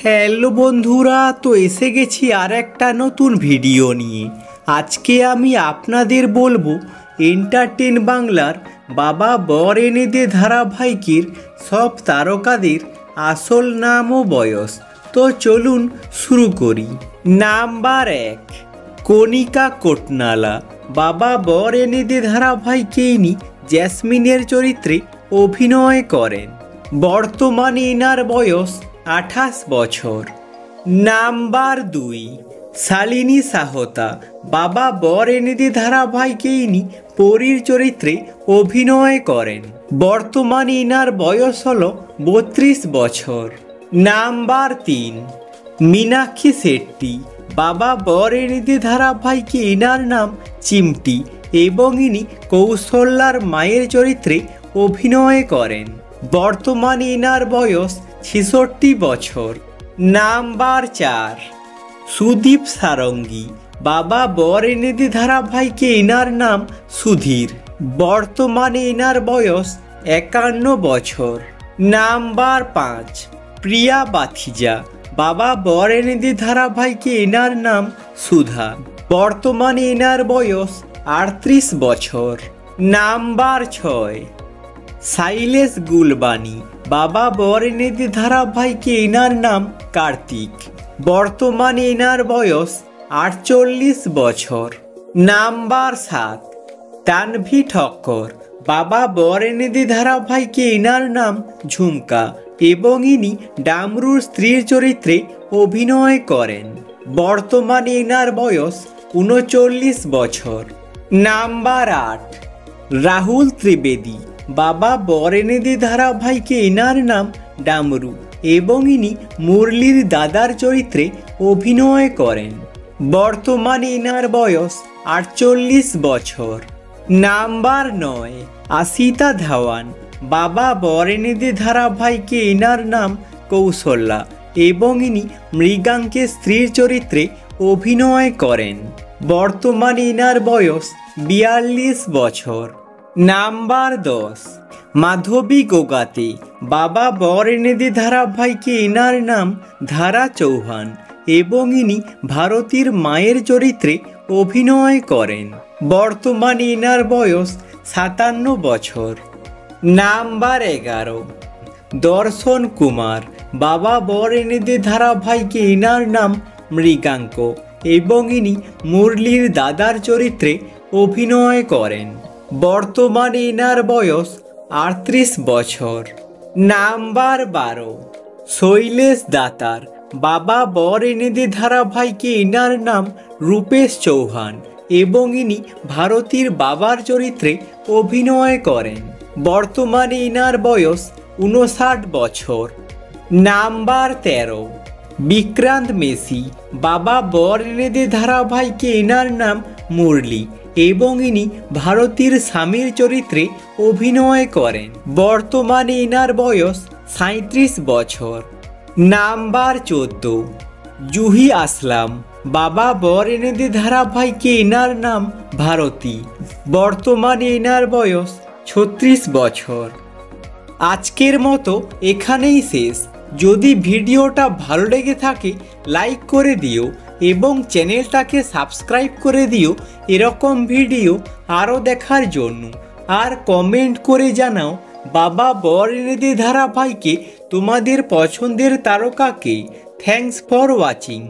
Hello বন্ধুরা, তো এসে গেছি আর একটা নতুন ভিডিও নিয়ে। আজকে আমি আপনাদের বলবো এন্টারটেন বাংলার বাবা বর এনে দে ধারাবাহিকের সব তারকাদের আসল নাম ও বয়স। তো চলুন শুরু করি। নাম্বার 1, কণিকা কোটনালা। বাবা বর এনে দে ধারাবাহিকে ইনি জ্যাসমিনের চরিত্রে অভিনয় করেন। বর্তমানে এনার বয়স 28 বছর। নাম্বার 2, শালিনী সাহতা। বাবা বর এনে দে ধারাবাহিকে ইনি পরীর চরিত্রে অভিনয় করেন। বর্তমানে এনার বয়স হল 32 বছর। নাম্বার 3, মীনাক্ষী শেট্টি। বাবা বর এনে দে ধারাবাহিকে এনার নাম চিমটি এবং ইনি কৌশল্যার মায়ের চরিত্রে অভিনয় করেন। বর্তমানে এনার বয়স 66 বছর। নাম্বার 4, সুদীপ সারঙ্গী। বাবা বর এনে দে ধারাবাহিকে এনার নাম সুধীর। বর্তমানে এনার বয়স 51 বছর। নাম্বার 5, প্রিয়া বাথিজা। বাবা বর এনে দে ধারাবাহিকে এনার নাম সুধা। বর্তমানে এনার বয়স 38 বছর। নাম্বার 6, সাইলেশ গুলবানি। বাবা বর এনে দে ধারাবাহিকে এনার নাম কার্তিক। বর্তমানে এনার বয়স 48 বছর। নাম্বার 7, তানভি ঠক্কর। বাবা বর এনে দে ধারাবাহিকে এনার নাম ঝুমকা এবং ইনি ডামরুর স্ত্রীর চরিত্রে অভিনয় করেন। বর্তমানে এনার বয়স 39 বছর। নাম্বার 8, রাহুল ত্রিবেদী। বাবা বর এনে দে ধারাবাহিকে এনার নাম ডামরু এবং ইনি মুরলির দাদার চরিত্রে অভিনয় করেন। বর্তমানে এনার বয়স 48 বছর। নাম্বার 9, আশিতা ধাওয়ান। বাবা বর এনে দে ধারাবাহিকে এনার নাম কৌশল্যা এবং ইনি মৃগাঙ্কের স্ত্রীর চরিত্রে অভিনয় করেন। বর্তমানে এনার বয়স 42 বছর। নাম্বার 10, মাধবী গোগাতে। বাবা বর এনে দে ধারাবাহিকে এনার নাম ধারা চৌহান এবং ইনি ভারতীর মায়ের চরিত্রে অভিনয় করেন। বর্তমানে এনার বয়স 57 বছর। নাম্বার 11, দর্শন কুমার। বাবা বর এনে দে ধারাবাহিকে এনার নাম মৃগাঙ্ক এবং ইনি মুরলির দাদার চরিত্রে অভিনয় করেন। বর্তমানে এনার বয়স 38 বছর। নাম্বার 12, শৈলেশ দাতার। বাবা বর এনে দে ধারাবাহিকে এনার নাম রূপেশ চৌহান এবং ইনি ভারতীর বাবার চরিত্রে অভিনয় করেন। বর্তমানে এনার বয়স 59 বছর। Number 13, Vikrant Messi. বাবা বর এনে দে ধারাবাহিকে এনার নাম মুরলি এবং ইনি ভারতীর স্বামীর চরিত্রে অভিনয় করেন। বর্তমানে এনার বয়স 37 বছর। নাম্বার 14, জুহি আসলাম। বাবা বর এনে দে ধারাবাহিকে এনার নাম ভারতী। বর্তমানে এনার বয়স 36 বছর। আজকের মতো এখানেই শেষ। যদি ভিডিওটা ভালো লেগে থাকে লাইক করে দিও এবং চ্যানেলটাকে সাবস্ক্রাইব করে দিও এরকম ভিডিও আরও দেখার জন্য। আর কমেন্ট করে জানাও বাবা বর এনে দে ধারাবাহিকে তোমাদের পছন্দের তারকাকে। Thanks for watching.